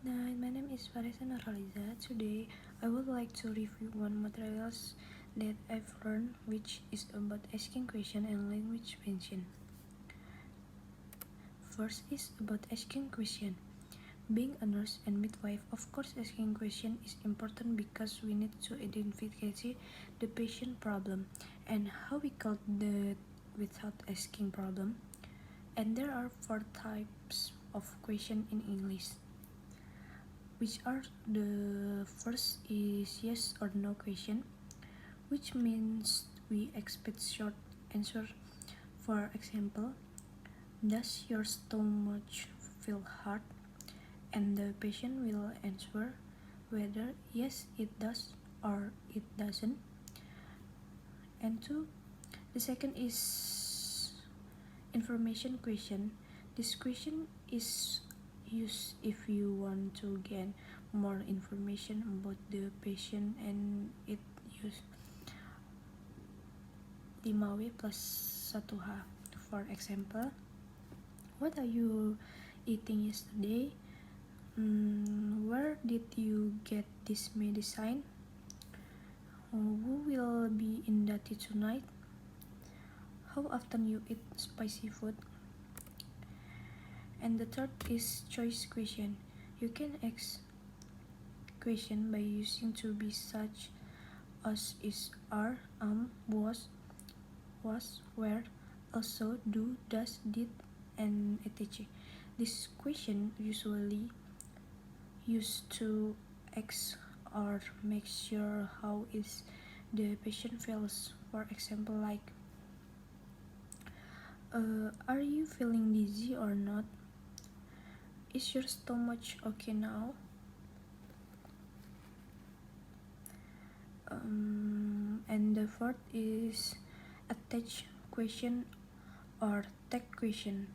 Good night, my name is Farisa Nurhaliza. Today, I would like to review one materials that I've learned, which is about asking question and language expansion. First is about asking question. Being a nurse and midwife, of course, asking question is important because we need to identify the patient problem and how we caught the without asking problem. And there are 4 types of question in English, which are the first is yes or no question, which means we expect short answer. For example, does your stomach feel hard? And the patient will answer whether yes it does or it doesn't. And two, the second is information question. This question is used if you want to gain more information about the patient, and it use 5W plus 1H. For example, what are you eating yesterday? Where did you get this medicine? Who will be in Dati tonight? How often you eat spicy food? And the third is choice question. You can ask question by using to be such as is, are, was, where, also, do, does, did, and etc. This question usually used to ask or make sure how is the patient feels. For example, like, are you feeling dizzy or not? Is your stomach okay now? And the fourth is attach question or tag question.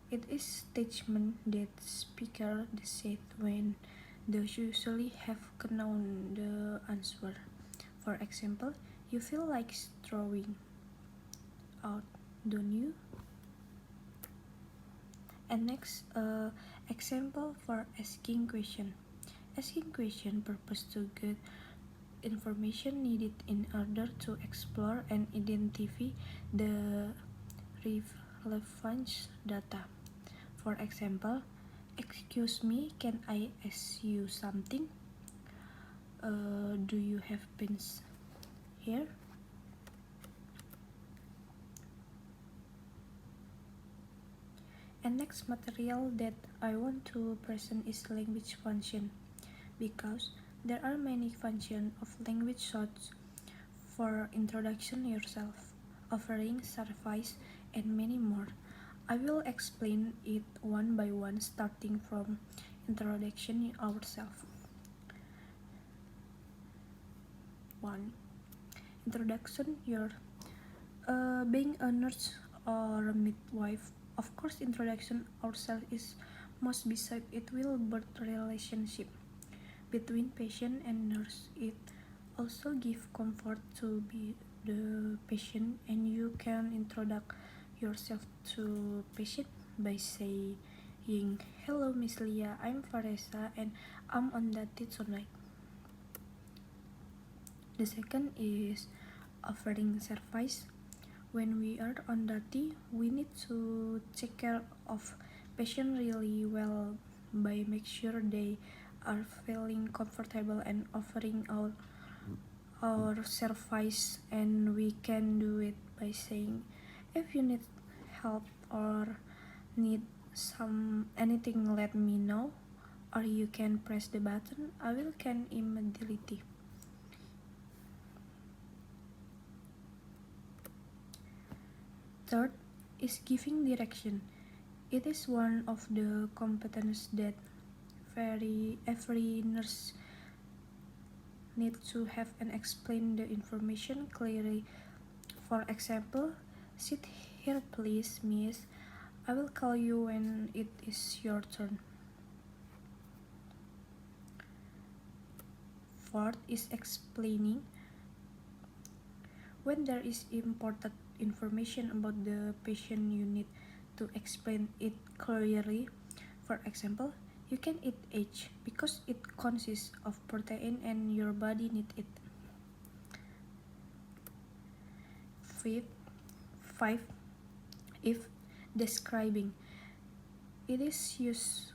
It is statement that speaker said when they usually have known the answer. For example, you feel like throwing out, don't you? And next, example for asking question. Asking question purpose to get information needed in order to explore and identify the relevant data. For example, excuse me, can I ask you something? Do you have pens here? And next material that I want to present is language function, because there are many functions of language such for introduction yourself, offering service, and many more. I will explain it one by one, starting from introduction ourselves. 1. Introduction your being a nurse or midwife. Of course, introduction ourselves is most beside it will build relationship between patient and nurse. It also give comfort to be the patient, and you can introduce yourself to patient by saying, hello Miss Lia, I'm Faresa and I'm on Dati tonight. The second is offering service. When we are on Dati, we need to take care of patient really well by make sure they are feeling comfortable and offering our service, and we can do it by saying, if you need help or need anything, let me know, or you can press the button, I will can immediately. Third is giving direction. It is one of the competencies that every nurse need to have and explain the information clearly. For example, sit here please, miss. I will call you when it is your turn. Fourth is explaining. When there is important information about the patient, you need to explain it clearly. For example, You can eat egg because it consists of protein and your body needs it. Five, if describing. It is used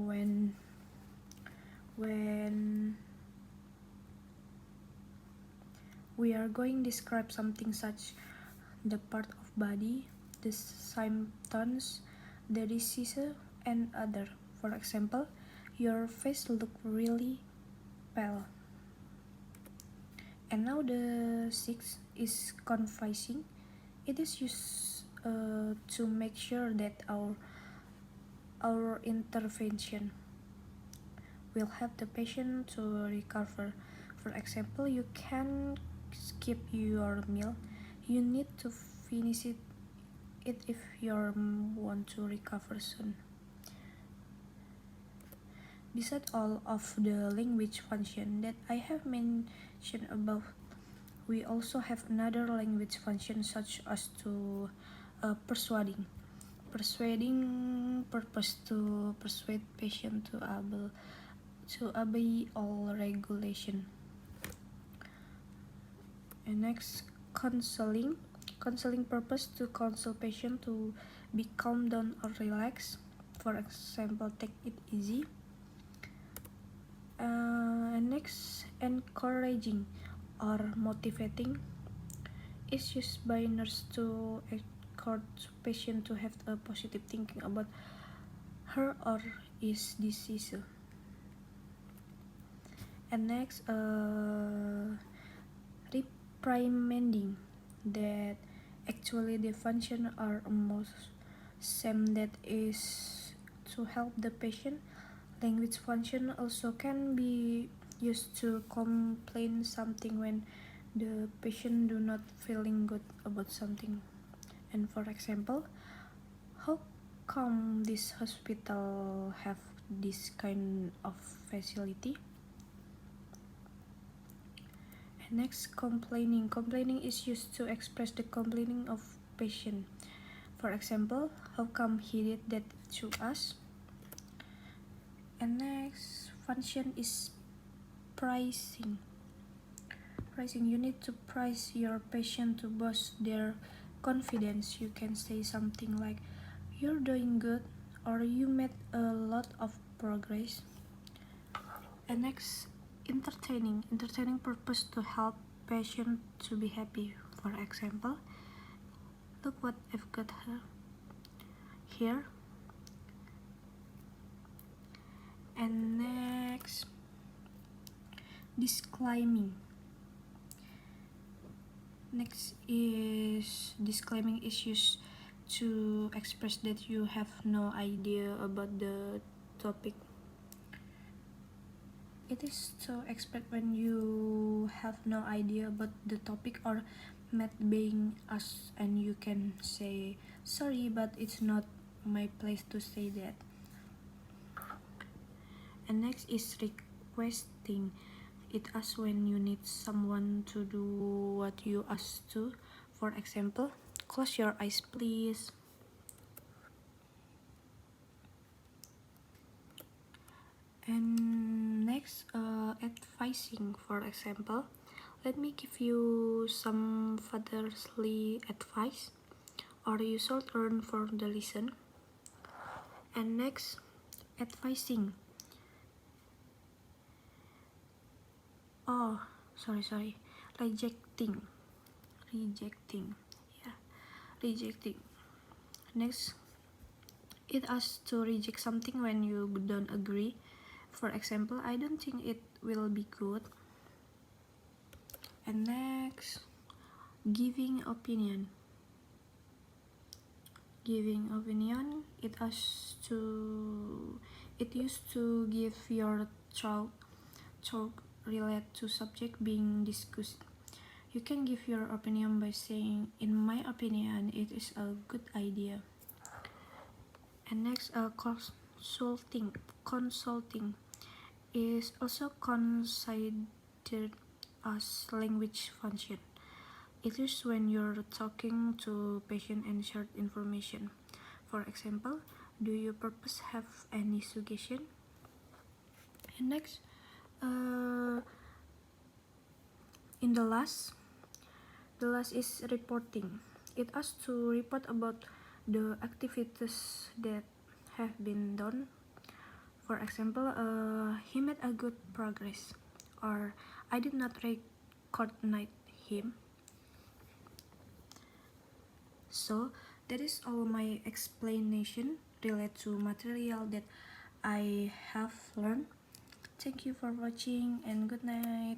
when we are going to describe something such the part of body, the symptoms, the disease, and other. For example, your face look really pale. And now the sixth is confessing. It is used to make sure that our intervention will help the patient to recover. For example, you can skip your meal. You need to finish it if you want to recover soon. Besides all of the language function that I have mentioned above, we also have another language function such as to persuading. Persuading purpose to persuade patient to obey all regulation. And next, counseling. Counseling purpose to counsel patient to be calm down or relax. For example, take it easy. Next, encouraging or motivating is used by nurse to encourage patient to have a positive thinking about her or his disease. And next, reprimanding, that actually the function are almost same, that is to help the patient. Language function also can be used to complain something when the patient do not feeling good about something. And for example, how come this hospital have this kind of facility? And next, complaining. Complaining is used to express the complaining of patient. For example, how come he did that to us? And next function is pricing. Pricing, you need to price your patient to boost their confidence. You can say something like, you're doing good, or you made a lot of progress. And next, entertaining. Entertaining purpose to help patient to be happy. For example, look what I've got here. And next, disclaiming. Next is disclaiming is used to express that you have no idea about the topic. It is to express when you have no idea about the topic or met being asked, and you can say, sorry, but it's not my place to say that. And next is requesting. It asks when you need someone to do what you ask to. For example, close your eyes please. And next, advising. For example, let me give you some fatherly advice, or you should learn from the lesson. And next, advising. Rejecting. Rejecting. Next, it asks to reject something when you don't agree. For example, I don't think it will be good. And next, giving opinion. Giving opinion, it used to give your thought relate to subject being discussed. You can give your opinion by saying, in my opinion, it is a good idea. And next, consulting is also considered as language function. It is when you're talking to patient and shared information. For example, Do you purpose have any suggestion? And next, in the last is reporting. It asks to report about the activities that have been done. For example, he made a good progress, or I did not recognize him. So that is all my explanation related to material that I have learned. Thank you for watching and good night.